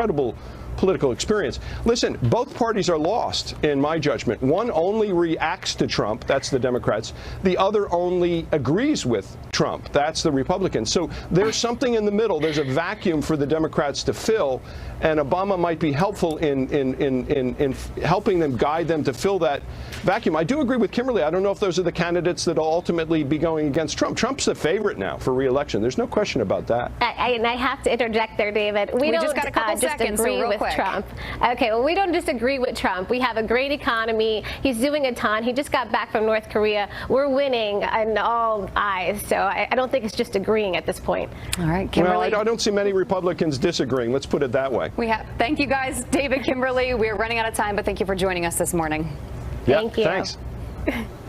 incredible political experience. Listen, both parties are lost, in my judgment. One only reacts to Trump, that's the Democrats. The other only agrees with Trump, that's the Republicans. So there's something in the middle. There's a vacuum for the Democrats to fill, and Obama might be helpful in helping them, guide them to fill that vacuum. I do agree with Kimberly. I don't know if those are the candidates that will ultimately be going against Trump. Trump's the favorite now for re-election. There's no question about that. And I have to interject there, David. We don't just got a couple seconds, so real with quick. Trump. Okay, well, we don't disagree with Trump. We have a great economy. He's doing a ton. He just got back from North Korea. We're winning in all eyes. So I don't think it's just agreeing at this point. All right, Kimberly. Well, I don't see many Republicans disagreeing. Let's put it that way. Thank you guys, David, Kimberly. We're running out of time, but thank you for joining us this morning. Thank you. Thanks.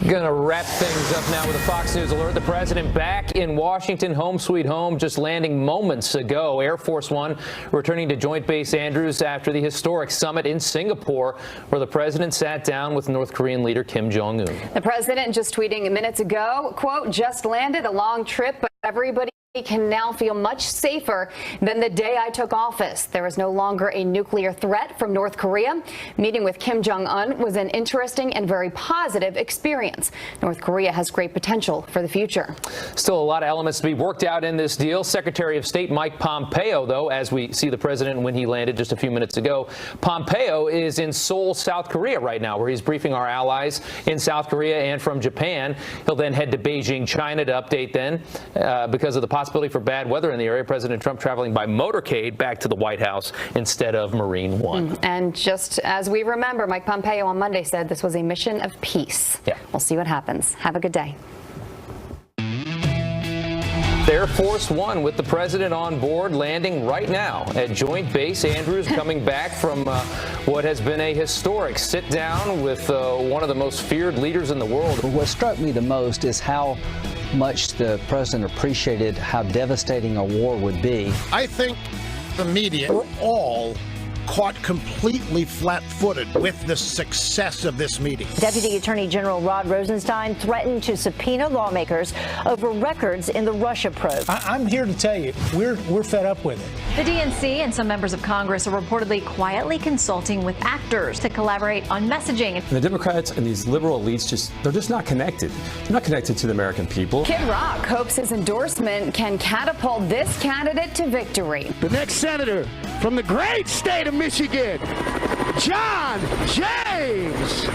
Going to wrap things up now with a Fox News alert. The president back in Washington, home sweet home, just landing moments ago. Air Force One returning to Joint Base Andrews after the historic summit in Singapore, where the president sat down with North Korean leader Kim Jong-un. The president just tweeting minutes ago, quote, just landed a long trip, but everybody can now feel much safer than the day I took office. There is no longer a nuclear threat from North Korea. Meeting with Kim Jong-un was an interesting and very positive experience. North Korea has great potential for the future. Still a lot of elements to be worked out in this deal. Secretary of State Mike Pompeo, though, as we see the president when he landed just a few minutes ago, Pompeo is in Seoul, South Korea right now, where he's briefing our allies in South Korea and from Japan. He'll then head to Beijing, China to update then because of the possibility for bad weather in the area. President Trump traveling by motorcade back to the White House instead of Marine One. And just as we remember, Mike Pompeo on Monday said this was a mission of peace. Yeah. We'll see what happens. Have a good day. Air Force One with the president on board, landing right now at Joint Base Andrews, coming back from what has been a historic sit down with one of the most feared leaders in the world. What struck me the most is how much the president appreciated how devastating a war would be. I think the media were all caught completely flat-footed with the success of this meeting. Deputy Attorney General Rod Rosenstein threatened to subpoena lawmakers over records in the Russia probe. I'm here to tell you, we're fed up with it. The DNC and some members of Congress are reportedly quietly consulting with actors to collaborate on messaging. And the Democrats and these liberal elites they're just not connected. They're not connected to the American people. Kid Rock hopes his endorsement can catapult this candidate to victory. The next senator from the great state of Michigan, John James.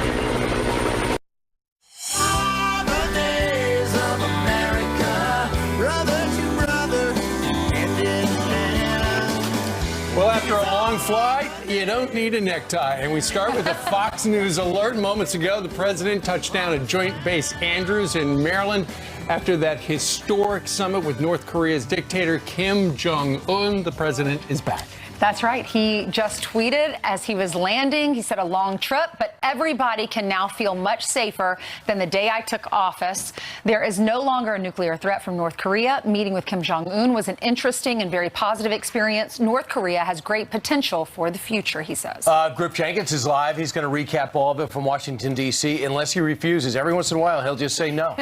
Well, after a long flight, you don't need a necktie. And we start with a Fox News alert. Moments ago, the president touched down at Joint Base Andrews in Maryland after that historic summit with North Korea's dictator Kim Jong-un. The president is back. That's right. He just tweeted as he was landing. He said a long trip, but everybody can now feel much safer than the day I took office. There is no longer a nuclear threat from North Korea. Meeting with Kim Jong-un was an interesting and very positive experience. North Korea has great potential for the future, he says. Griff Jenkins is live. He's going to recap all of it from Washington, D.C. Unless he refuses. Every once in a while, he'll just say no.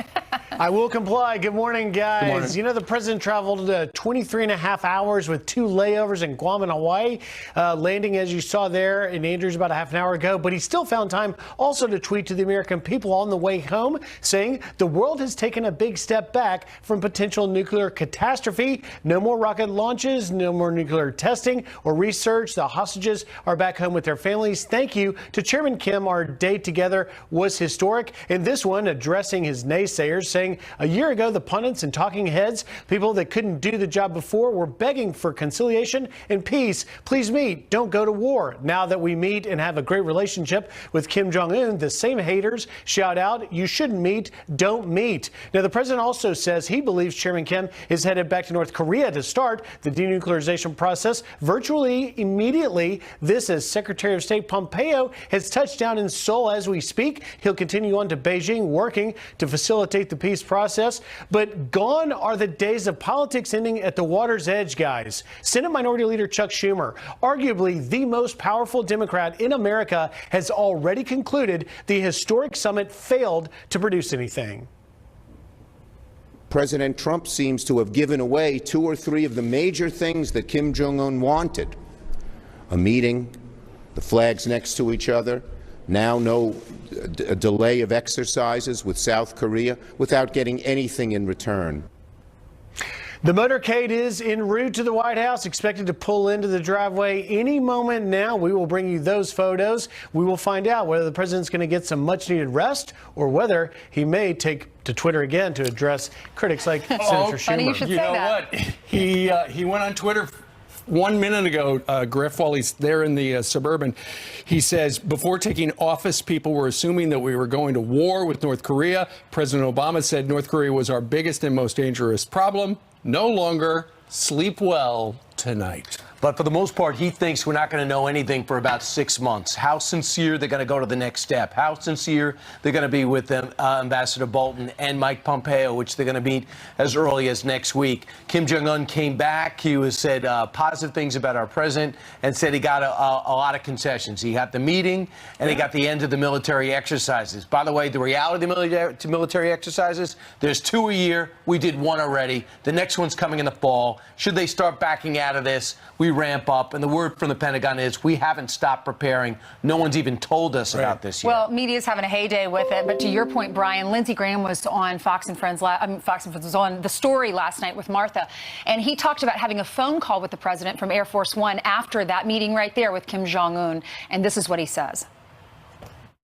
I will comply. Good morning, guys. Good morning. You know, the president traveled 23 and a half hours with 2 layovers in Guam and Hawaii, landing, as you saw there, in Andrews about a half an hour ago. But he still found time also to tweet to the American people on the way home, saying the world has taken a big step back from potential nuclear catastrophe. No more rocket launches, no more nuclear testing or research. The hostages are back home with their families. Thank you to Chairman Kim. Our day together was historic. And this one addressing his naysayers, saying a year ago, the pundits and talking heads, people that couldn't do the job before, were begging for conciliation and peace. Please meet. Don't go to war. Now that we meet and have a great relationship with Kim Jong-un, the same haters shout out, you shouldn't meet. Don't meet. Now, the president also says he believes Chairman Kim is headed back to North Korea to start the denuclearization process virtually immediately. This as Secretary of State Pompeo has touched down in Seoul as we speak. He'll continue on to Beijing, working to facilitate the peace process. But gone are the days of politics ending at the water's edge, guys. Senate Minority Leader Chuck Schumer, arguably the most powerful Democrat in America, has already concluded the historic summit failed to produce anything. President Trump seems to have given away 2 or 3 of the major things that Kim Jong-un wanted. a meeting, the flags next to each other, now no delay of exercises with South Korea without getting anything in return. The motorcade is en route to the White House, expected to pull into the driveway any moment now. We will bring you those photos. We will find out whether the president's going to get some much-needed rest or whether he may take to Twitter again to address critics like Senator Schumer. Funny you should say that. What? He went on Twitter 1 minute ago, Griff, while he's there in the Suburban. He says, before taking office, people were assuming that we were going to war with North Korea. President Obama said North Korea was our biggest and most dangerous problem. No longer. Sleep well tonight. But for the most part, he thinks we're not going to know anything for about 6 months. How sincere they're going to go to the next step. How sincere they're going to be with Ambassador Bolton and Mike Pompeo, which they're going to meet as early as next week. Kim Jong-un came back. He said positive things about our president and said he got a lot of concessions. He got the meeting and he got the end of the military exercises. By the way, the reality of military exercises, there's 2 a year. We did 1 already. The next one's coming in the fall. Should they start backing out of this, we ramp up. And the word from the Pentagon is we haven't stopped preparing. No one's even told us about this yet. Well, media's having a heyday with it. But to your point, Brian, Lindsey Graham was on Fox and Friends. Fox and Friends was on The Story last night with Martha. And he talked about having a phone call with the president from Air Force One after that meeting right there with Kim Jong-un. And this is what he says.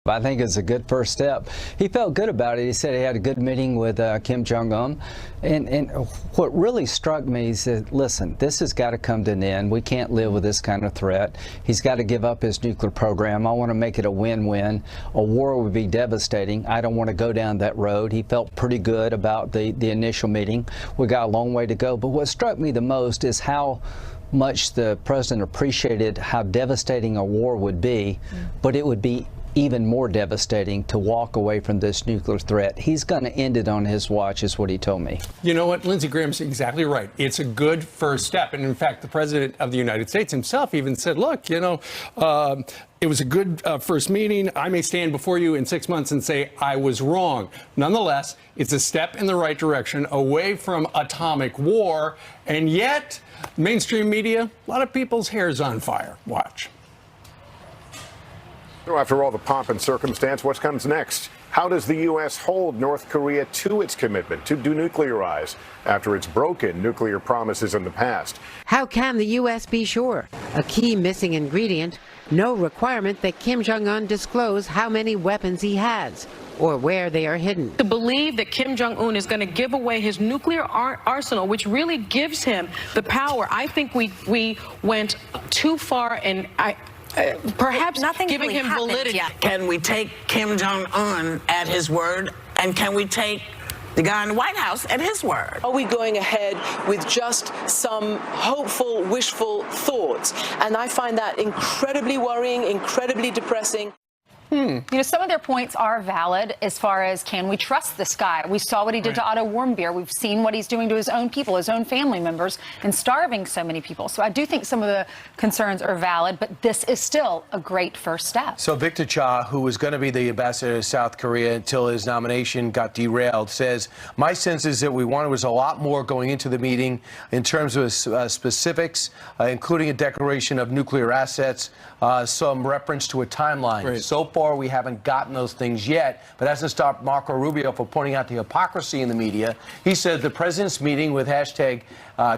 I think it's a good first step. He felt good about it. He said he had a good meeting with Kim Jong-un. And what really struck me is that, listen, this has got to come to an end. We can't live with this kind of threat. He's got to give up his nuclear program. I want to make it a win-win. A war would be devastating. I don't want to go down that road. He felt pretty good about the initial meeting. We got a long way to go. But what struck me the most is how much the president appreciated how devastating a war would be, but it would be even more devastating to walk away from this nuclear threat. He's going to end it on his watch, is what he told me. You know what? Lindsey Graham's exactly right. It's a good first step. And in fact, the president of the United States himself even said, look, it was a good first meeting. I may stand before you in 6 months and say I was wrong. Nonetheless, it's a step in the right direction away from atomic war. And yet, mainstream media, a lot of people's hair's on fire. Watch. So after all the pomp and circumstance, what comes next? How does the U.S. hold North Korea to its commitment to denuclearize after it's broken nuclear promises in the past? How can the U.S. be sure? A key missing ingredient, no requirement that Kim Jong-un disclose how many weapons he has or where they are hidden. To believe that Kim Jong-un is going to give away his nuclear arsenal, which really gives him the power, I think we went too far, and perhaps nothing giving really him validity. Yet. Can we take Kim Jong-un at his word, and can we take the guy in the White House at his word? Are we going ahead with just some hopeful, wishful thoughts? And I find that incredibly worrying, incredibly depressing. Some of their points are valid as far as, can we trust this guy? We saw what he did to Otto Warmbier. We've seen what he's doing to his own people, his own family members, and starving so many people. So I do think some of the concerns are valid, but this is still a great first step. So Victor Cha, who was going to be the ambassador to South Korea until his nomination got derailed, says, my sense is that was a lot more going into the meeting in terms of specifics, including a declaration of nuclear assets, some reference to a timeline. Right. So far, we haven't gotten those things yet, but that hasn't stopped Marco Rubio from pointing out the hypocrisy in the media. He said the president's meeting with hashtag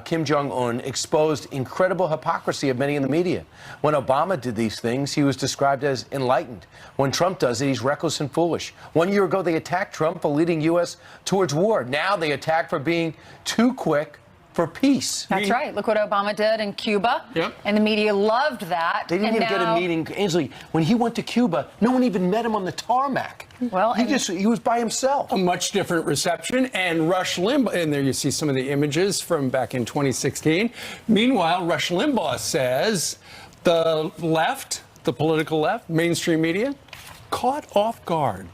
Kim Jong-un exposed incredible hypocrisy of many in the media. When Obama did these things, he was described as enlightened. When Trump does it, he's reckless and foolish. 1 year ago, they attacked Trump for leading U.S. towards war. Now they attack for being too quick for peace. That's right. Look what Obama did in Cuba. Yep. And the media loved that. They didn't even get a meeting. Ainsley, when he went to Cuba, no one even met him on the tarmac. Well, he was by himself. A much different reception. And Rush Limbaugh, and there you see some of the images from back in 2016. Meanwhile, Rush Limbaugh says the left, the political left, mainstream media, caught off guard.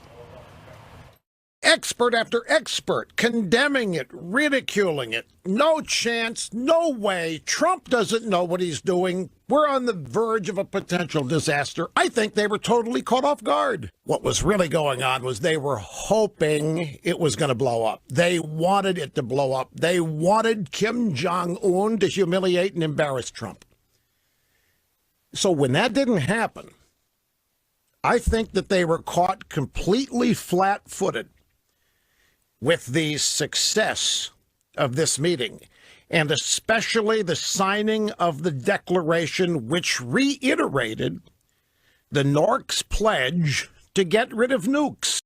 Expert after expert condemning it, ridiculing it. No chance, no way. Trump doesn't know what he's doing. We're on the verge of a potential disaster. I think they were totally caught off guard. What was really going on was they were hoping it was going to blow up. They wanted it to blow up. They wanted Kim Jong-un to humiliate and embarrass Trump. So when that didn't happen, I think that they were caught completely flat-footed with the success of this meeting, and especially the signing of the declaration which reiterated the Norks pledge to get rid of nukes.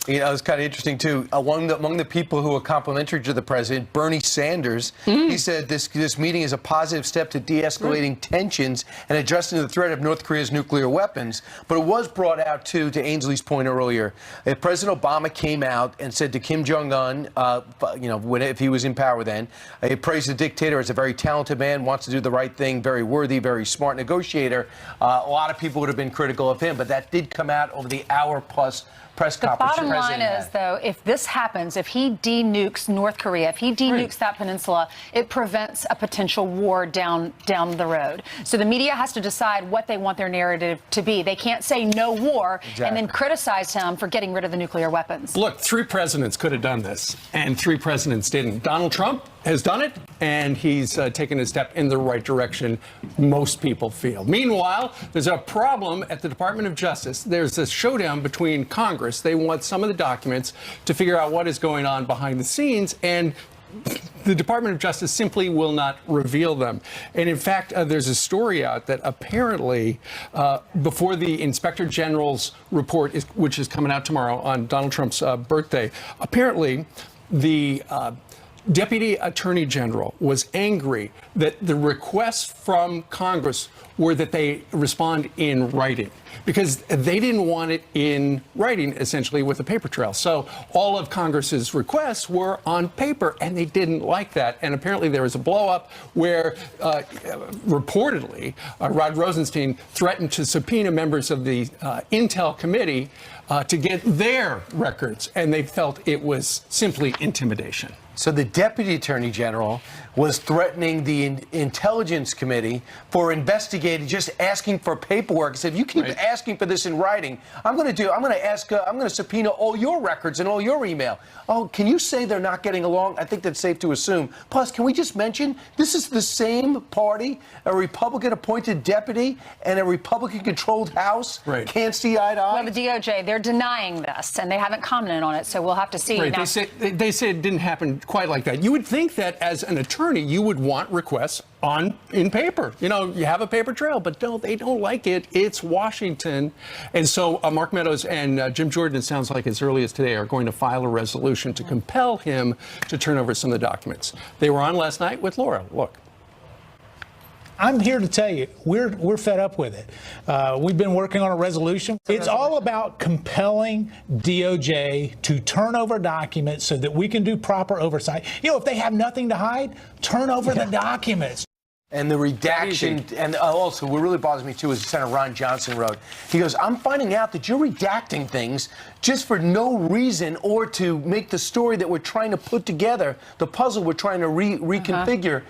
You know, it's kind of interesting, too. Among the people who were complimentary to the president, Bernie Sanders, he said this meeting is a positive step to de-escalating tensions and addressing the threat of North Korea's nuclear weapons. But it was brought out, too, to Ainsley's point earlier. President Obama came out and said to Kim Jong-un, if he was in power then, he praised the dictator as a very talented man, wants to do the right thing, very worthy, very smart negotiator. A lot of people would have been critical of him, but that did come out over the hour-plus press conference. The bottom line is, though, if this happens, if he denukes North Korea, if he denukes that peninsula, it prevents a potential war down the road. So the media has to decide what they want their narrative to be. They can't say no war and then criticize him for getting rid of the nuclear weapons. Look, 3 presidents could have done this, and 3 presidents didn't. Donald Trump has done it, and he's taken a step in the right direction, most people feel. Meanwhile, there's a problem at the Department of Justice. There's a showdown between Congress. They want some of the documents to figure out what is going on behind the scenes, and the Department of Justice simply will not reveal them. And in fact, there's a story out that apparently before the Inspector General's report, which is coming out tomorrow on Donald Trump's birthday, apparently the Deputy Attorney General was angry that the requests from Congress were that they respond in writing, because they didn't want it in writing, essentially, with a paper trail. So all of Congress's requests were on paper, and they didn't like that. And apparently there was a blow-up where, reportedly, Rod Rosenstein threatened to subpoena members of the Intel Committee to get their records, and they felt it was simply intimidation. So the Deputy Attorney General was threatening the Intelligence Committee for investigating, just asking for paperwork. He said, if you keep asking for this in writing, I'm going to subpoena all your records and all your email. Oh, can you say they're not getting along? I think that's safe to assume. Plus, can we just mention, this is the same party, a Republican-appointed deputy and a Republican-controlled House can't see eye to eye? Well, the DOJ, they're denying this, and they haven't commented on it, so we'll have to see. Right. They say it didn't happen quite like that. You would think that as an attorney, you would want requests in paper. You know, you have a paper trail, but they don't like it. It's Washington. And so Mark Meadows and Jim Jordan, it sounds like as early as today, are going to file a resolution to compel him to turn over some of the documents. They were on last night with Laura. Look. I'm here to tell you, we're fed up with it. We've been working on a resolution. It's all about compelling DOJ to turn over documents so that we can do proper oversight. You know, if they have nothing to hide, turn over the documents. And the redaction, and also what really bothers me too is Senator Ron Johnson wrote, he goes, I'm finding out that you're redacting things just for no reason or to make the story that we're trying to put together, the puzzle we're trying to reconfigure.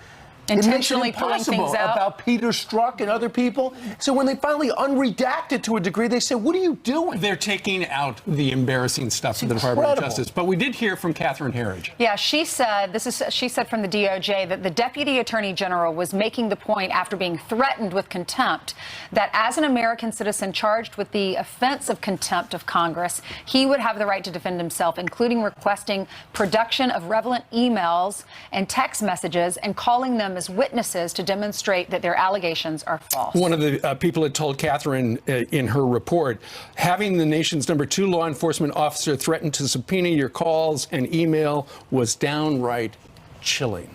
Intentionally pulling things out about Peter Strzok and other people. So when they finally unredacted to a degree, they say, what are you doing? They're taking out the embarrassing stuff from the Department of Justice. But we did hear from Catherine Herridge. Yeah, she said from the DOJ that the Deputy Attorney General was making the point after being threatened with contempt that as an American citizen charged with the offense of contempt of Congress, he would have the right to defend himself, including requesting production of relevant emails and text messages and calling them as witnesses to demonstrate that their allegations are false. One of the people had told Catherine in her report, having the nation's #2 law enforcement officer threaten to subpoena your calls and email was downright chilling.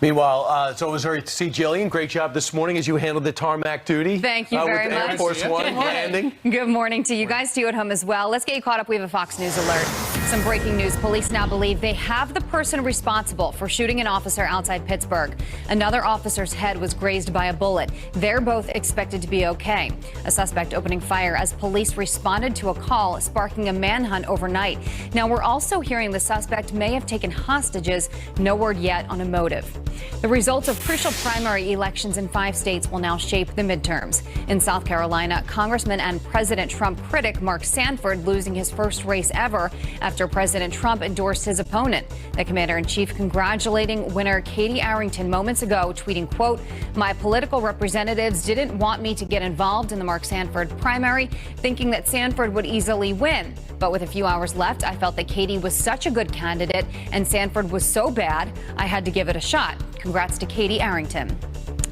Meanwhile, it's always great to see Jillian. Great job this morning as you handled the tarmac duty. Thank you very with much. Air Force One landing. Good morning to you guys, to you at home as well. Let's get you caught up. We have a Fox News alert. Some breaking news. Police now believe they have the person responsible for shooting an officer outside Pittsburgh. Another officer's head was grazed by a bullet. They're both expected to be okay. A suspect opening fire as police responded to a call, sparking a manhunt overnight. Now, we're also hearing the suspect may have taken hostages. No word yet on a motive. The results of crucial primary elections in 5 states will now shape the midterms. In South Carolina, Congressman and President Trump critic Mark Sanford losing his first race ever after after President Trump endorsed his opponent. The commander-in-chief congratulating winner Katie Arrington moments ago, tweeting, quote, "My political representatives didn't want me to get involved in the Mark Sanford primary, thinking that Sanford would easily win. But with a few hours left, I felt that Katie was such a good candidate and Sanford was so bad, I had to give it a shot. Congrats to Katie Arrington."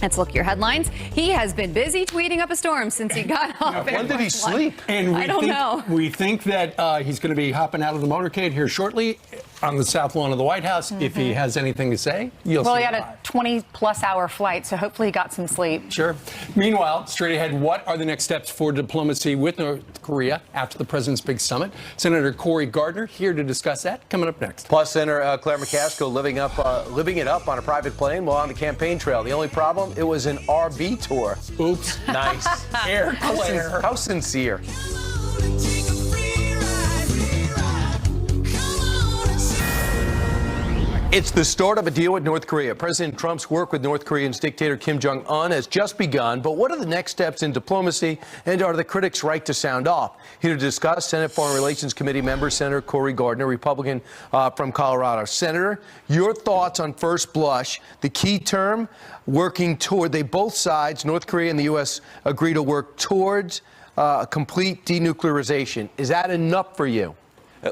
Let's look at your headlines. He has been busy tweeting up a storm since he got off. When did he sleep? And I don't know. We think that he's going to be hopping out of the motorcade here shortly on the south lawn of the White House. If he has anything to say, you'll see. Well, he had a 20-plus hour flight, so hopefully he got some sleep. Sure. Meanwhile, straight ahead, what are the next steps for diplomacy with North Korea after the president's big summit? Senator Cory Gardner here to discuss that. Coming up next. Plus, Senator Claire McCaskill living it up on a private plane while on the campaign trail. The only problem, it was an RV tour. Oops. Nice. Air Claire. How sincere. It's the start of a deal with North Korea. President Trump's work with North Korean dictator Kim Jong-un has just begun. But what are the next steps in diplomacy, and are the critics right to sound off? Here to discuss, Senate Foreign Relations Committee member Senator Cory Gardner, Republican from Colorado. Senator, your thoughts on first blush, the key term, working toward, both sides, North Korea and the U.S., agree to work towards a complete denuclearization. Is that enough for you?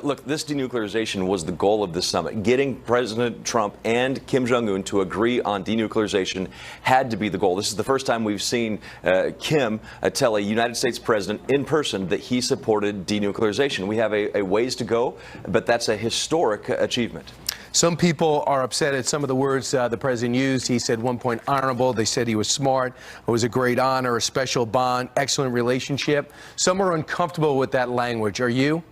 Look, this denuclearization was the goal of this summit. Getting President Trump and Kim Jong-un to agree on denuclearization had to be the goal. This is the first time we've seen Kim tell a United States president in person that he supported denuclearization. We have a ways to go, but that's a historic achievement. Some people are upset at some of the words the president used. He said, one point, honorable. They said he was smart. It was a great honor, a special bond, excellent relationship. Some are uncomfortable with that language. Are you?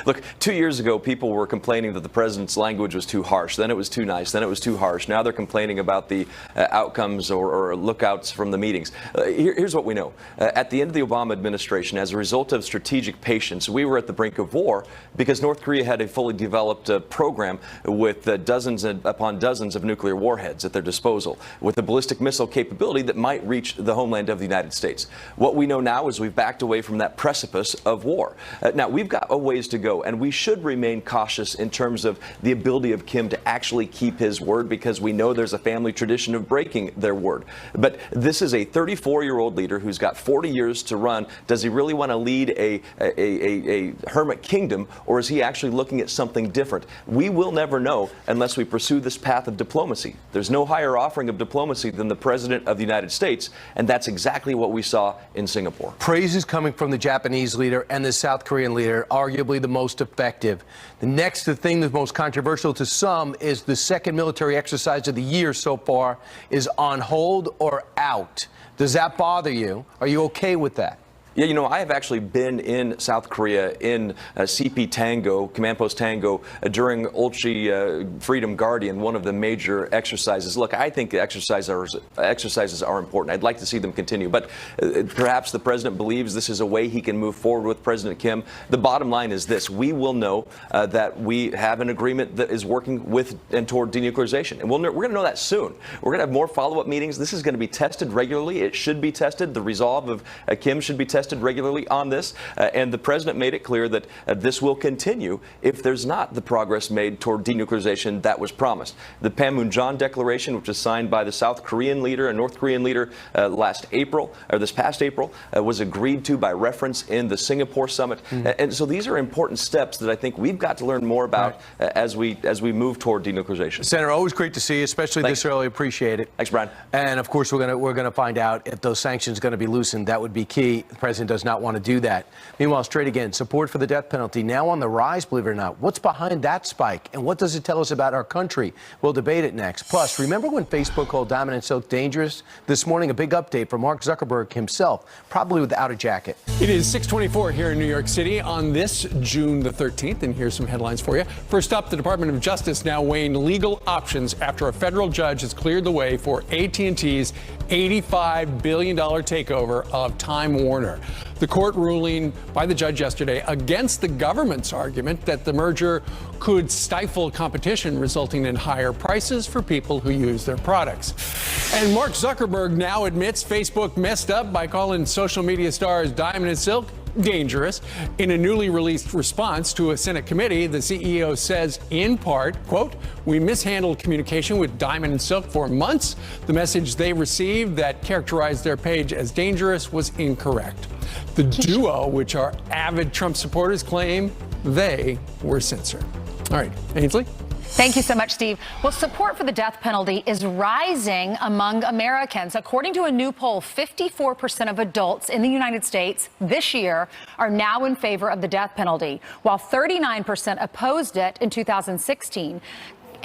Look, 2 years ago, people were complaining that the president's language was too harsh. Then it was too nice. Then it was too harsh. Now they're complaining about the outcomes or lookouts from the meetings. Here's what we know. At the end of the Obama administration, as a result of strategic patience, we were at the brink of war because North Korea had a fully developed program with dozens upon dozens of nuclear warheads at their disposal, with a ballistic missile capability that might reach the homeland of the United States. What we know now is we've backed away from that precipice of war. Now, we've got a ways to go, and we should remain cautious in terms of the ability of Kim to actually keep his word, because we know there's a family tradition of breaking their word. But this is a 34-year-old leader who's got 40 years to run. Does he really want to lead a hermit kingdom, or is he actually looking at something different? We will never know unless we pursue this path of diplomacy. There's no higher offering of diplomacy than the President of the United States, and that's exactly what we saw in Singapore. Praise is coming from the Japanese leader and the South Korean leader, arguably the most effective. The next thing that's most controversial to some is the second military exercise of the year so far is on hold or out. Does that bother you? Are you okay with that? Yeah, you know, I have actually been in South Korea in CP Tango, Command Post Tango, during Ulchi Freedom Guardian, one of the major exercises. Look, I think exercises are important. I'd like to see them continue, but perhaps the president believes this is a way he can move forward with President Kim. The bottom line is this: we will know that we have an agreement that is working with and toward denuclearization, and we're going to know that soon. We're going to have more follow-up meetings. This is going to be tested regularly. It should be tested. The resolve of Kim should be tested regularly on this, and the president made it clear that this will continue if there's not the progress made toward denuclearization that was promised. The Panmunjom Declaration, which was signed by the South Korean leader and North Korean leader this past April, was agreed to by reference in the Singapore summit. And so these are important steps that I think we've got to learn more about as we move toward denuclearization. Senator, always great to see you, especially this early. Appreciate it. Thanks, Brian. And of course, we're gonna find out if those sanctions are going to be loosened. That would be key. The president does not want to do that. Meanwhile, straight again, support for the death penalty now on the rise, believe it or not. What's behind that spike, and what does it tell us about our country? We'll debate it next. Plus, remember when Facebook called Diamond and Silk dangerous? This morning, a big update from Mark Zuckerberg himself, probably without a jacket. It is 6:24 here in New York City on this June the 13th, and here's some headlines for you. First up, the Department of Justice now weighing legal options after a federal judge has cleared the way for AT&T's $85 billion takeover of Time Warner. The court ruling by the judge yesterday against the government's argument that the merger could stifle competition, resulting in higher prices for people who use their products. And Mark Zuckerberg now admits Facebook messed up by calling social media stars Diamond and Silk dangerous. In a newly released response to a Senate committee, the CEO says, in part, quote, "We mishandled communication with Diamond and Silk for months. The message they received that characterized their page as dangerous was incorrect." The duo, which are avid Trump supporters, claim they were censored. All right, Ainsley? Thank you so much, Steve. Well, support for the death penalty is rising among Americans. According to a new poll, 54% of adults in the United States this year are now in favor of the death penalty, while 39% opposed it in 2016.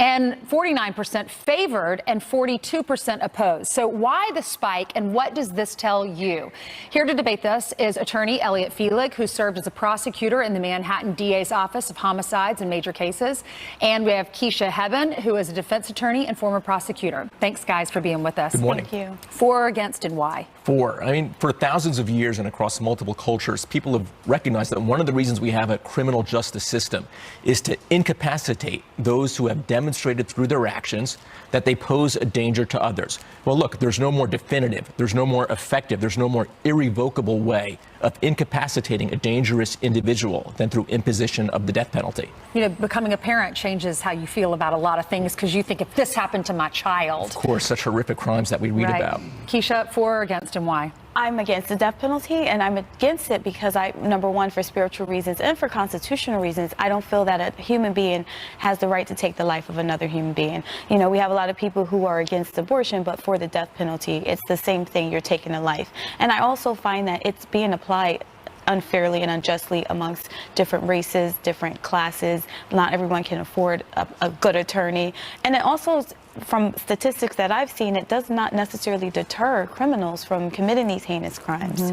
And 49% favored and 42% opposed. So why the spike and what does this tell you? Here to debate this is attorney Elliot Feelig, who served as a prosecutor in the Manhattan DA's Office of Homicides and Major Cases. And we have Keisha Hebben, who is a defense attorney and former prosecutor. Thanks, guys, for being with us. Good morning. Thank you. For or against and why? For. I mean, for thousands of years and across multiple cultures, people have recognized that one of the reasons we have a criminal justice system is to incapacitate those who have demonstrated through their actions that they pose a danger to others. Well, look, there's no more definitive, there's no more effective, there's no more irrevocable way of incapacitating a dangerous individual than through imposition of the death penalty. You know, becoming a parent changes how you feel about a lot of things because you think, if this happened to my child. Of course, such horrific crimes that we read about. Keisha, for or against and why? I'm against the death penalty, and I'm against it because number one, for spiritual reasons and for constitutional reasons, I don't feel that a human being has the right to take the life of another human being. You know, we have a lot of people who are against abortion, but for the death penalty, it's the same thing. You're taking a life. And I also find that it's being applied unfairly and unjustly amongst different races, different classes. Not everyone can afford a good attorney. And it also, from statistics that I've seen, it does not necessarily deter criminals from committing these heinous crimes.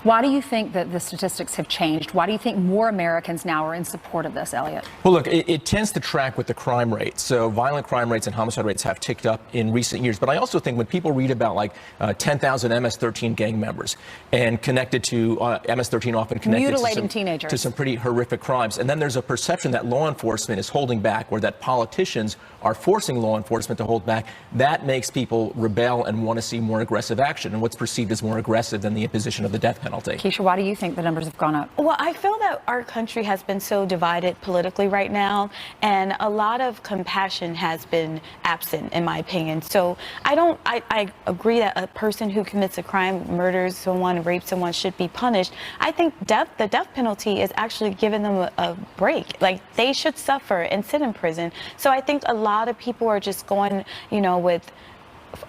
Why do you think that the statistics have changed? Why do you think more Americans now are in support of this, Elliot? Well, look, it tends to track with the crime rate. So violent crime rates and homicide rates have ticked up in recent years. But I also think when people read about like 10,000 MS-13 gang members and connected to MS-13 often connected mutilating teenagers to some pretty horrific crimes. And then there's a perception that law enforcement is holding back, or that politicians are forcing law enforcement to hold back. That makes people rebel and want to see more aggressive action, and what's perceived as more aggressive than the imposition of the death penalty. Keisha, why do you think the numbers have gone up? Well, I feel that our country has been so divided politically right now, and a lot of compassion has been absent, in my opinion. So I agree that a person who commits a crime, murders someone, rapes someone, should be punished. I think the death penalty is actually giving them a break. Like, they should suffer and sit in prison. So I think a lot of people are just going, you know, with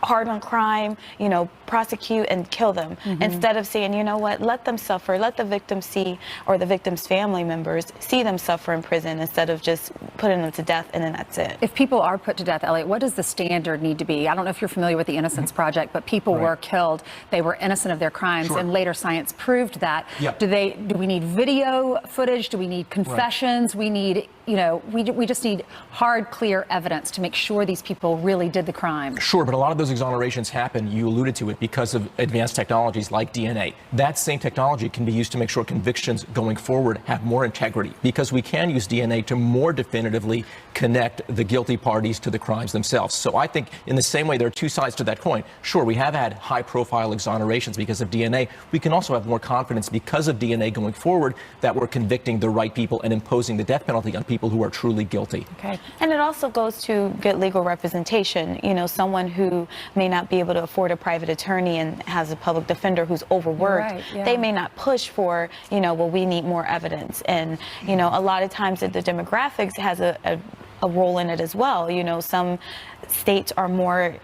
hard on crime, you know, prosecute and kill them, instead of saying, you know what, let them suffer, let the victim see, or the victim's family members see them suffer in prison, instead of just putting them to death and then that's it. If people are put to death, Elliot, what does the standard need to be? I don't know if you're familiar with the Innocence Project, but people were killed. They were innocent of their crimes, and later science proved that. Do we need video footage? Do we need confessions? We need, you know, we just need hard, clear evidence to make sure these people really did the crime. Sure, but a lot of those exonerations happen, you alluded to it, because of advanced technologies like DNA. That same technology can be used to make sure convictions going forward have more integrity, because we can use DNA to more definitively connect the guilty parties to the crimes themselves. So I think in the same way, there are two sides to that coin. Sure, we have had high-profile exonerations because of DNA. We can also have more confidence because of DNA going forward that we're convicting the right people and imposing the death penalty on people who are truly guilty. Okay. And it also goes to good legal representation. You know, someone who may not be able to afford a private attorney and has a public defender who's overworked, they may not push for, you know, well, we need more evidence. And, you know, a lot of times the demographics has a role in it as well. You know, some states are more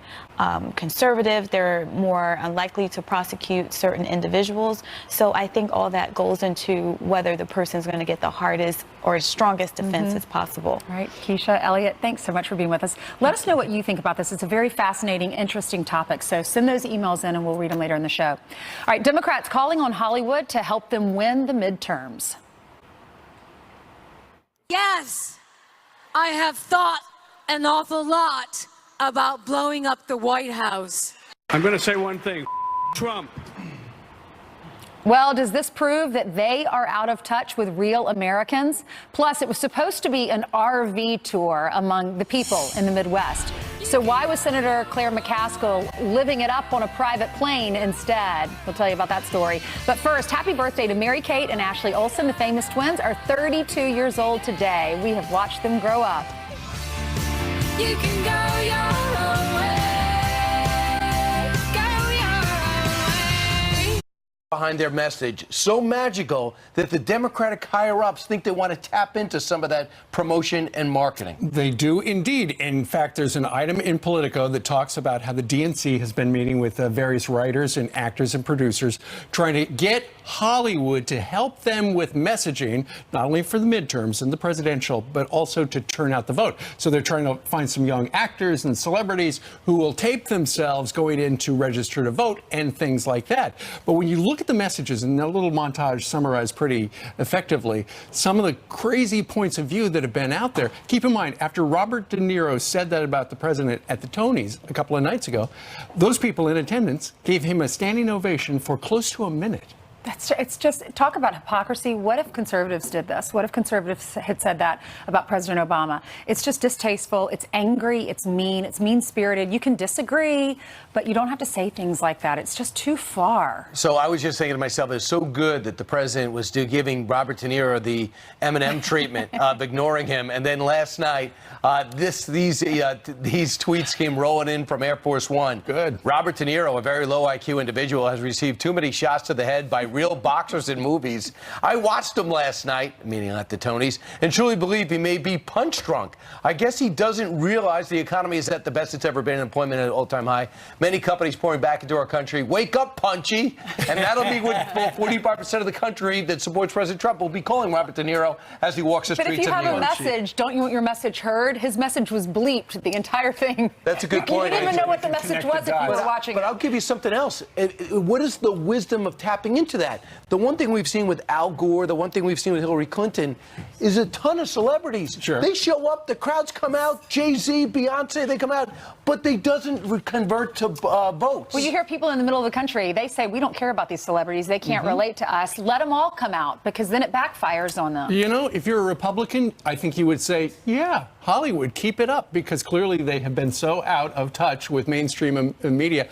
conservative, they're more unlikely to prosecute certain individuals. So I think all that goes into whether the person's going to get the hardest or strongest defense as possible. All right, Keisha, Elliot, thanks so much for being with us. Let us know what you think about this. It's a very fascinating, interesting topic. So send those emails in and we'll read them later in the show. All right, Democrats calling on Hollywood to help them win the midterms. Yes, I have thought an awful lot about blowing up the White House. I'm going to say one thing. Trump. Well, does this prove that they are out of touch with real Americans? Plus, it was supposed to be an RV tour among the people in the Midwest. So why was Senator Claire McCaskill living it up on a private plane instead? We'll tell you about that story. But first, happy birthday to Mary-Kate and Ashley Olsen. The famous twins are 32 years old today. We have watched them grow up. You can go your own way. Behind their message, so magical that the Democratic higher-ups think they want to tap into some of that promotion and marketing. They do indeed. In fact, there's an item in Politico that talks about how the DNC has been meeting with various writers and actors and producers, trying to get Hollywood to help them with messaging, not only for the midterms and the presidential, but also to turn out the vote. So they're trying to find some young actors and celebrities who will tape themselves going in to register to vote and things like that. But when you look at the messages, and that little montage summarized pretty effectively some of the crazy points of view that have been out there. Keep in mind, after Robert De Niro said that about the president at the Tonys a couple of nights ago, those people in attendance gave him a standing ovation for close to a minute. It's just, talk about hypocrisy. What if conservatives did this? What if conservatives had said that about President Obama? It's just distasteful. It's angry. It's mean-spirited. You can disagree, but you don't have to say things like that. It's just too far. So I was just thinking to myself, it's so good that the president was giving Robert De Niro the Eminem treatment of ignoring him. And then last night, these tweets came rolling in from Air Force One. Good. Robert De Niro, a very low IQ individual, has received too many shots to the head by real boxers in movies. I watched him last night, meaning at the Tonys, and truly believe he may be punch drunk. I guess he doesn't realize the economy is at the best it's ever been, employment at an all-time high. Many companies pouring back into our country. Wake up, Punchy! And that'll be what 45% of the country that supports President Trump will be calling Robert De Niro as he walks the But streets if you of have New a York. message, don't you want your message heard? His message was bleeped, the entire thing. That's a good You point. didn't even know what the message was if you were watching. But I'll give you something else. What is the wisdom of tapping into that? The one thing we've seen with Al Gore, the one thing we've seen with Hillary Clinton, is a ton of celebrities. Sure. They show up, the crowds come out, Jay-Z, Beyonce, they come out, but they doesn't convert to votes. Well, you hear people in the middle of the country, they say, we don't care about these celebrities. They can't relate to us. Let them all come out, because then it backfires on them. You know, if you're a Republican, I think you would say, yeah, Hollywood, keep it up, because clearly they have been so out of touch with mainstream media,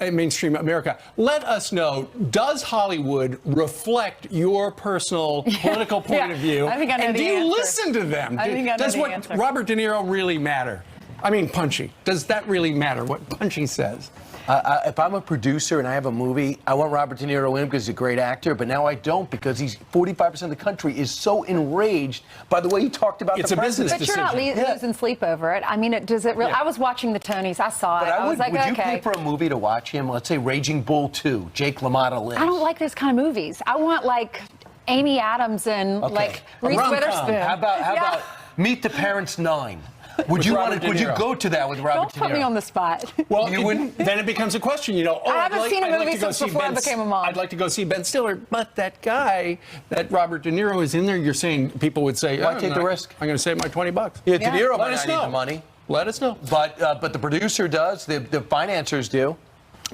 mainstream America. Let us know, does Hollywood reflect your personal political point of view? I think I know and the do you answer. listen to them? I think I know Does the what answer. Robert De Niro really matter? I mean, Punchy. Does that really matter, what Punchy says? If I'm a producer and I have a movie, I want Robert De Niro in because he's a great actor, but now I don't because he's 45% of the country is so enraged by the way he talked about It's the a business president. But you're not losing sleep over it. I mean, does it really? Yeah. I was watching the Tonys. I saw it. But I was like, would you okay. pay for a movie to watch him? Let's say Raging Bull 2, Jake LaMotta lives. I don't like those kind of movies. I want like Amy Adams and like A Reese rom-com. Witherspoon. How about Meet the Parents 9? Would you Robert De would you Niro. go to that with Robert Don't De put Niro? me on the spot. Well, You wouldn't? then it becomes a question, you know. Oh, I haven't seen a I'd like movie to go since see before I Ben- became a mom. I'd like to go see Ben Stiller, but that guy, that Robert De Niro is in there. You're saying people would say, Why "Oh, take the no, risk?" I'm going to save my $20. Yeah, De Niro Let might us not need know. the money. Let us know. But the producer does, the financiers do.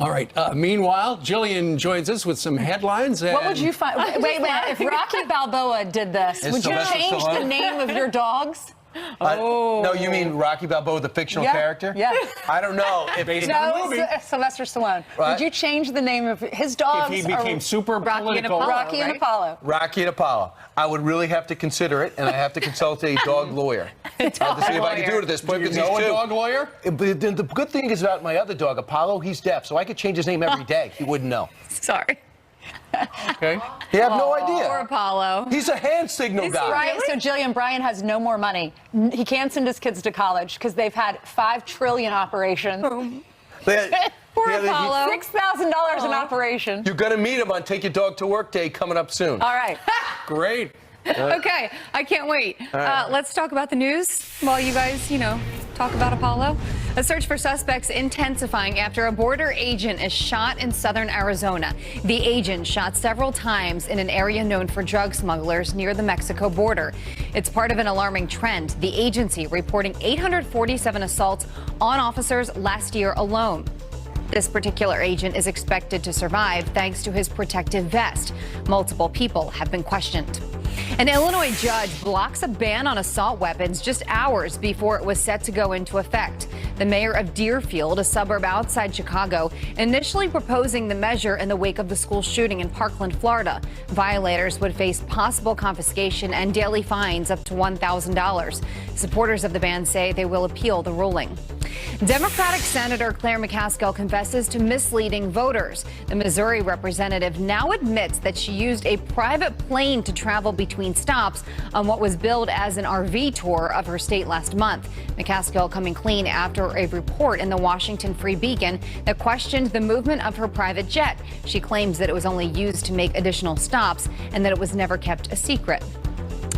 All right. Meanwhile, Jillian joins us with some headlines. What would you find? Wait, if Rocky Balboa did this, Is would you Sylvester change Stallone? the name of your dogs? No, you mean Rocky Balboa, the fictional character? Yeah. I don't know. No, Sylvester Stallone. Right. Would you change the name of his dogs? If he became are super Rocky political, and Apollo, Rocky and Apollo. Rocky and Apollo. I would really have to consider it, and I have to consult a dog lawyer. I have to see if I can do it at this point. Do you because know he's a two. dog lawyer? But the good thing is about my other dog, Apollo, he's deaf, so I could change his name every day. He wouldn't know. Sorry. Okay. You have no idea. Or Apollo. He's a hand signal guy. Right, so Jillian, Brian has no more money. He can't send his kids to college because they've had 5 trillion operations. Poor Apollo. $6,000 an operation. You're going to meet him on Take Your Dog to Work Day coming up soon. All right. Great. Okay, I can't wait. Let's talk about the news while you guys, talk about Apollo. A search for suspects intensifying after a border agent is shot in southern Arizona. The agent shot several times in an area known for drug smugglers near the Mexico border. It's part of an alarming trend. The agency reporting 847 assaults on officers last year alone. This particular agent is expected to survive thanks to his protective vest. Multiple people have been questioned. An Illinois judge blocks a ban on assault weapons just hours before it was set to go into effect. The mayor of Deerfield, a suburb outside Chicago, initially proposing the measure in the wake of the school shooting in Parkland, Florida. Violators would face possible confiscation and daily fines up to $1,000. Supporters of the ban say they will appeal the ruling. Democratic Senator Claire McCaskill confesses to misleading voters. The Missouri representative now admits that she used a private plane to travel between stops on what was billed as an RV tour of her state last month. McCaskill coming clean after a report in the Washington Free Beacon that questioned the movement of her private jet. She claims that it was only used to make additional stops and that it was never kept a secret.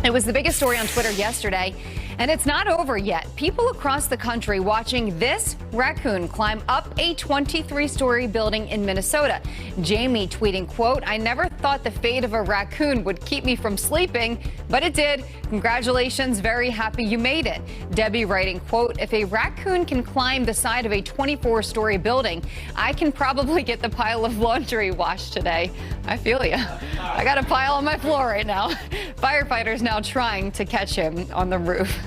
It was the biggest story on Twitter yesterday, and it's not over yet. People across the country watching this raccoon climb up a 23-story building in Minnesota. Jamie tweeting, quote, "I never thought the fate of a raccoon would keep me from sleeping, but it did. Congratulations, very happy you made it." Debbie writing, quote, "If a raccoon can climb the side of a 24-story building, I can probably get the pile of laundry washed today." I feel you. I got a pile on my floor right now. Firefighters now trying to catch him on the roof.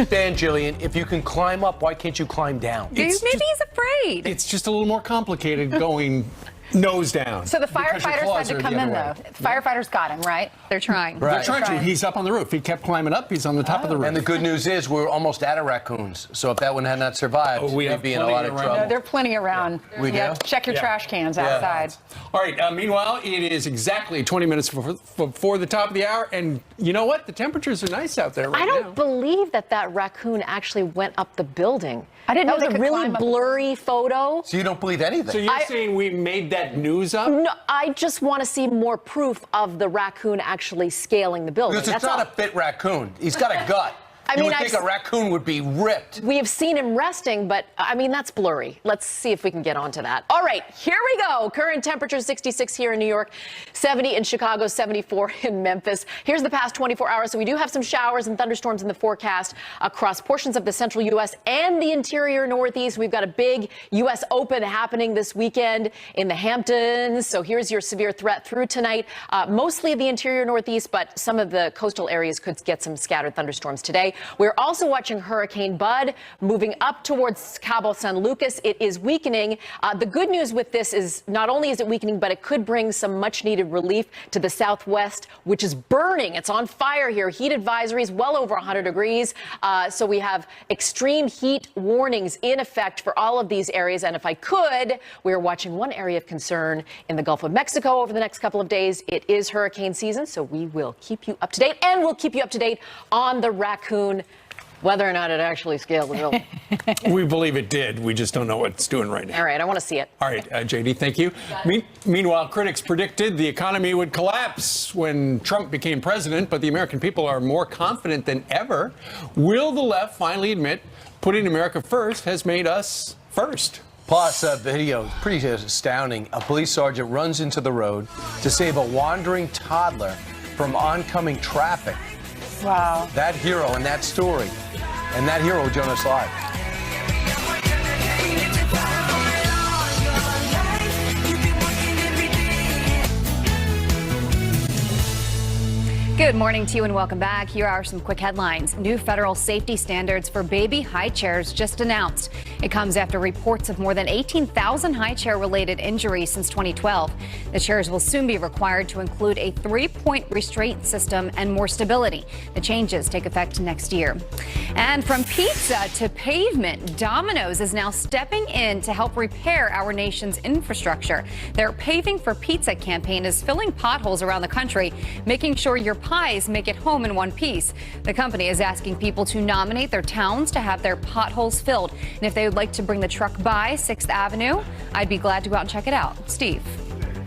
Dan, Jillian, if you can climb up, why can't you climb down? Maybe he's afraid. It's just a little more complicated going nose down. So the because your firefighters claws had to are come the in, other though. way. Firefighters got him, right? They're trying. They're trying to. He's up on the roof. He kept climbing up. He's on the top of the roof. And the good news is we're almost out of raccoons. So if that one had not survived, we'd be in a lot of trouble. No, there are plenty around. We do? Check your trash cans outside. All right. Meanwhile, it is exactly 20 minutes before the top of the hour. And you know what? The temperatures are nice out there right I don't now. believe that raccoon actually went up the building. I didn't know that they was a could really climb up. blurry photo. So you don't believe anything? So you're saying we made that news up? No, I just want to see more proof of the raccoon actually scaling the building. Because it's That's not all. a fit raccoon. He's got a gut. I mean, you would think a raccoon would be ripped. We have seen him resting, but I mean, that's blurry. Let's see if we can get onto that. All right, here we go. Current temperature 66 here in New York, 70 in Chicago, 74 in Memphis. Here's the past 24 hours. So we do have some showers and thunderstorms in the forecast across portions of the central U.S. and the interior Northeast. We've got a big U.S. Open happening this weekend in the Hamptons. So here's your severe threat through tonight. Mostly the interior Northeast, but some of the coastal areas could get some scattered thunderstorms today. We're also watching Hurricane Bud moving up towards Cabo San Lucas. It is weakening. The good news with this is not only is it weakening, but it could bring some much needed relief to the southwest, which is burning. It's on fire here. Heat advisories well over 100 degrees. So we have extreme heat warnings in effect for all of these areas. And if I could, we're watching one area of concern in the Gulf of Mexico over the next couple of days. It is hurricane season, so we will keep you up to date, and we'll keep you up to date on the raccoon, whether or not it actually scaled the building. We believe it did. We just don't know what it's doing right now. All right, I want to see it. All right, JD, thank you. Meanwhile, critics predicted the economy would collapse when Trump became president, but the American people are more confident than ever. Will the left finally admit putting America first has made us first? Plus, the video is pretty astounding. A police sergeant runs into the road to save a wandering toddler from oncoming traffic. Wow. That hero and that story. And that hero joined us live. Good morning to you and welcome back. Here are some quick headlines. New federal safety standards for baby high chairs just announced. It comes after reports of more than 18,000 high chair related injuries since 2012. The chairs will soon be required to include a 3-point restraint system and more stability. The changes take effect next year. And from pizza to pavement, Domino's is now stepping in to help repair our nation's infrastructure. Their Paving for Pizza campaign is filling potholes around the country, making sure your pies make it home in one piece. The company is asking people to nominate their towns to have their potholes filled. And if they would like to bring the truck by 6th Avenue, I'd be glad to go out and check it out. Steve.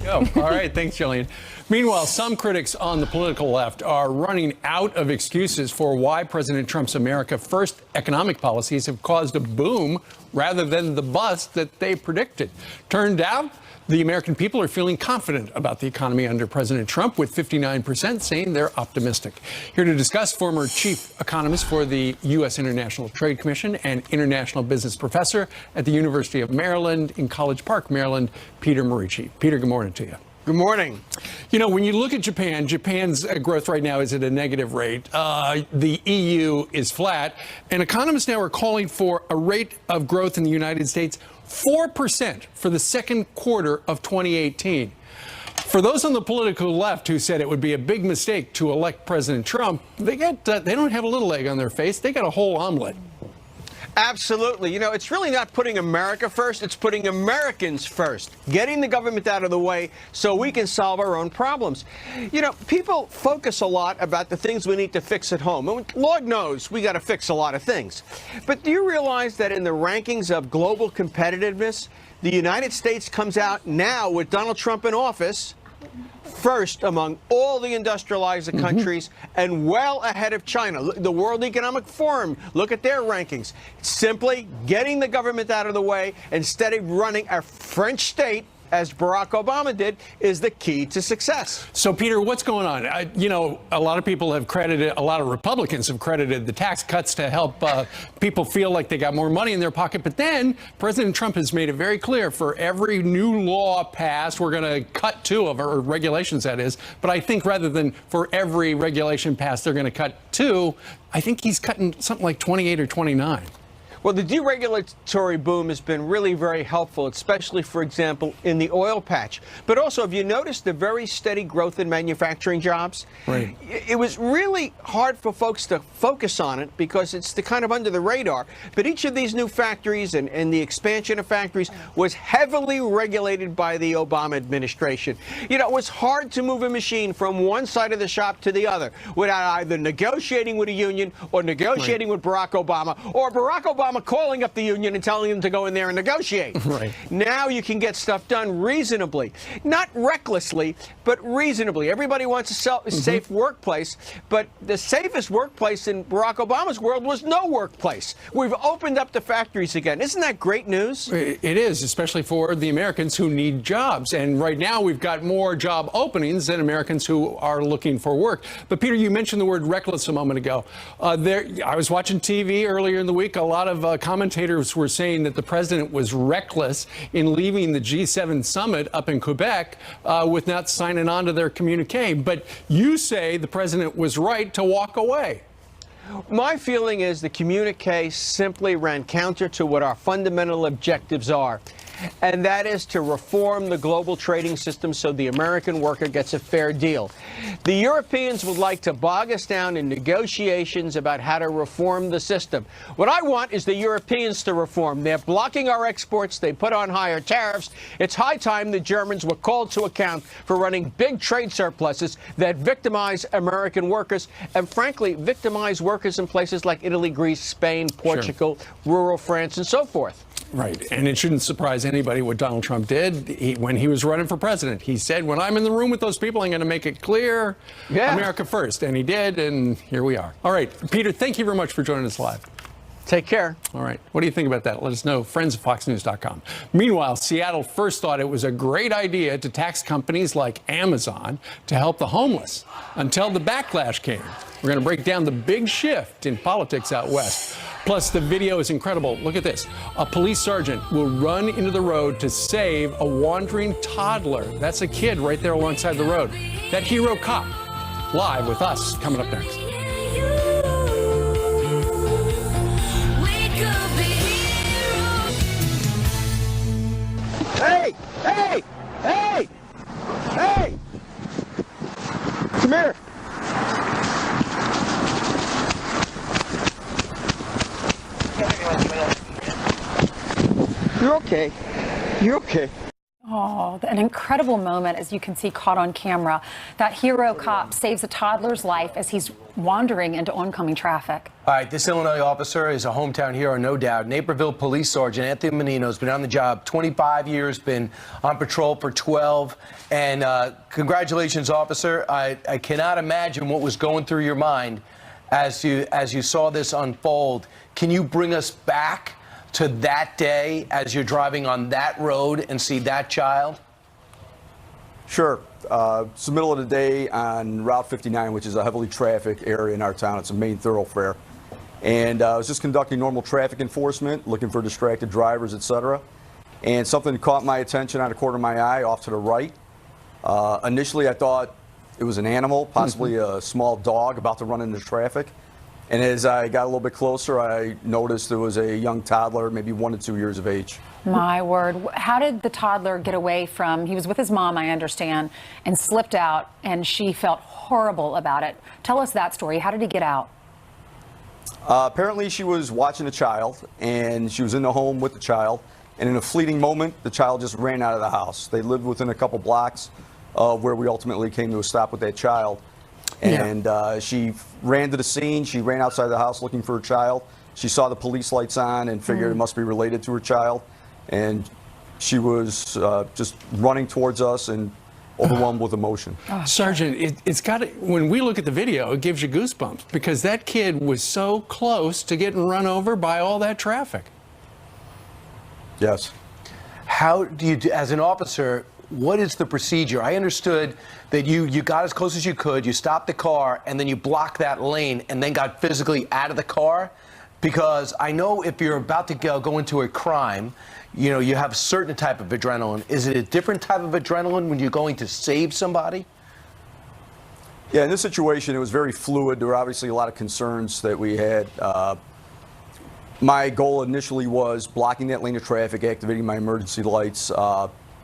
Go. All right. Thanks, Jillian. Meanwhile, some critics on the political left are running out of excuses for why President Trump's America First economic policies have caused a boom rather than the bust that they predicted. Turned out, the American people are feeling confident about the economy under President Trump, with 59% saying they're optimistic. Here to discuss, former chief economist for the U.S. International Trade Commission and international business professor at the University of Maryland in College Park, Maryland, Peter Morici. Peter, good morning to you. Good morning. You know, when you look at Japan, Japan's growth right now is at a negative rate. The EU is flat, and economists now are calling for a rate of growth in the United States 4% for the second quarter of 2018. For those on the political left who said it would be a big mistake to elect President Trump, they don't have a little egg on their face. They got a whole omelet. Absolutely. You know, it's really not putting America first. It's putting Americans first, getting the government out of the way so we can solve our own problems. You know, people focus a lot about the things we need to fix at home. And Lord knows we got to fix a lot of things. But do you realize that in the rankings of global competitiveness, the United States comes out now with Donald Trump in office first among all the industrialized countries and well ahead of China. The World Economic Forum, look at their rankings. Simply getting the government out of the way instead of running a French state, as Barack Obama did, is the key to success. So, Peter, what's going on? You know, a lot of people have credited, a lot of Republicans have credited the tax cuts to help people feel like they got more money in their pocket. But then President Trump has made it very clear, for every new law passed, we're going to cut 2 of our regulations, that is. But I think rather than for every regulation passed, they're going to cut 2, I think he's cutting something like 28 or 29. Well, the deregulatory boom has been really very helpful, especially, for example, in the oil patch. But also, have you noticed the very steady growth in manufacturing jobs? Right. It was really hard for folks to focus on it because it's the kind of under the radar. But each of these new factories and the expansion of factories was heavily regulated by the Obama administration. You know, it was hard to move a machine from one side of the shop to the other without either negotiating with a union or negotiating with Barack Obama, or Barack Obama calling up the union and telling them to go in there and negotiate. Right. Now you can get stuff done reasonably. Not recklessly, but reasonably. Everybody wants a safe workplace, but the safest workplace in Barack Obama's world was no workplace. We've opened up the factories again. Isn't that great news? It is, especially for the Americans who need jobs. And right now we've got more job openings than Americans who are looking for work. But Peter, you mentioned the word reckless a moment ago. I was watching TV earlier in the week. A lot of commentators were saying that the president was reckless in leaving the G7 summit up in Quebec with not signing on to their communique. But you say the president was right to walk away. My feeling is the communique simply ran counter to what our fundamental objectives are, and that is to reform the global trading system so the American worker gets a fair deal. The Europeans would like to bog us down in negotiations about how to reform the system. What I want is the Europeans to reform. They're blocking our exports. They put on higher tariffs. It's high time the Germans were called to account for running big trade surpluses that victimize American workers and, frankly, victimize workers in places like Italy, Greece, Spain, Portugal, rural France, and so forth. Right. And it shouldn't surprise anybody what Donald Trump did when he was running for president. He said, when I'm in the room with those people, I'm going to make it clear, America first. And he did, and here we are. All right. Peter, thank you very much for joining us live. Take care. All right. What do you think about that? Let us know. Friends at FoxNews.com. Meanwhile, Seattle first thought it was a great idea to tax companies like Amazon to help the homeless until the backlash came. We're going to break down the big shift in politics out west. Plus, the video is incredible. Look at this. A police sergeant will run into the road to save a wandering toddler. That's a kid right there alongside the road. That hero cop. Live with us coming up next. Hey! Hey! Hey! Hey! Come here! You're okay. You're okay. Oh, an incredible moment, as you can see, caught on camera. That hero cop saves a toddler's life as he's wandering into oncoming traffic. All right, this Illinois officer is a hometown hero, no doubt. Naperville Police Sergeant Anthony Menino has been on the job 25 years, been on patrol for 12. And congratulations, officer. I cannot imagine what was going through your mind as you saw this unfold. Can you bring us back to that day as you're driving on that road and see that child? Sure. It's the middle of the day on Route 59, which is a heavily trafficked area in our town. It's a main thoroughfare. And I was just conducting normal traffic enforcement, looking for distracted drivers, etc. And something caught my attention out of the corner of my eye off to the right. Initially, I thought it was an animal, possibly a small dog about to run into traffic. And as I got a little bit closer, I noticed there was a young toddler, maybe 1 to 2 years of age. My word. How did the toddler get away from, he was with his mom, I understand, and slipped out, and she felt horrible about it. Tell us that story. How did he get out? Apparently, she was watching a child, and she was in the home with the child. And in a fleeting moment, the child just ran out of the house. They lived within a couple blocks of where we ultimately came to a stop with that child. And she ran to the scene. She ran outside the house looking for her child. She saw the police lights on and figured it must be related to her child. And she was just running towards us and overwhelmed with emotion. Sergeant, it's got to, when we look at the video, it gives you goosebumps because that kid was so close to getting run over by all that traffic. Yes. How do you, as an officer, what is the procedure? I understood that you got as close as you could, you stopped the car, and then you blocked that lane and then got physically out of the car. Because I know if you're about to go into a crime, you know, you have a certain type of adrenaline. Is it a different type of adrenaline when you're going to save somebody? Yeah, in this situation, it was very fluid. There were obviously a lot of concerns that we had. My goal initially was blocking that lane of traffic, activating my emergency lights,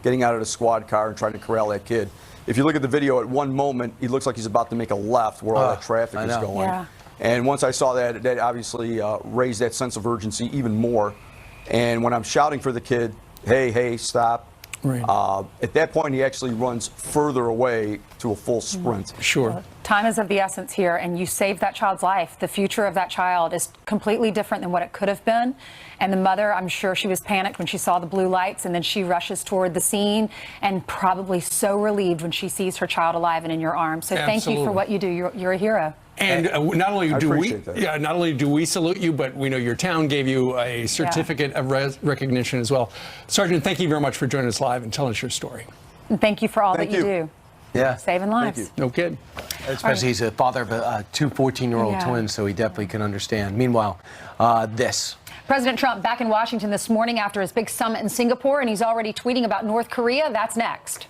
getting out of the squad car and trying to corral that kid. If you look at the video, at one moment, he looks like he's about to make a left where all that traffic is going. Yeah. And once I saw that, that obviously raised that sense of urgency even more. And when I'm shouting for the kid, hey, hey, stop. Right. At that point, he actually runs further away to a full sprint. Sure. Time is of the essence here, and you saved that child's life. The future of that child is completely different than what it could have been. And the mother, I'm sure she was panicked when she saw the blue lights, and then she rushes toward the scene and probably so relieved when she sees her child alive and in your arms. So thank you for what you do. You're a hero. And not only that. not only do we salute you, but we know your town gave you a certificate of recognition as well. Sergeant, thank you very much for joining us live and telling us your story. And thank you for all that you do. Yeah. Saving lives. No kid. Especially he's a father of two 14-year-old twins, so he definitely can understand. Meanwhile, this. President Trump back in Washington this morning after his big summit in Singapore, and he's already tweeting about North Korea. That's next.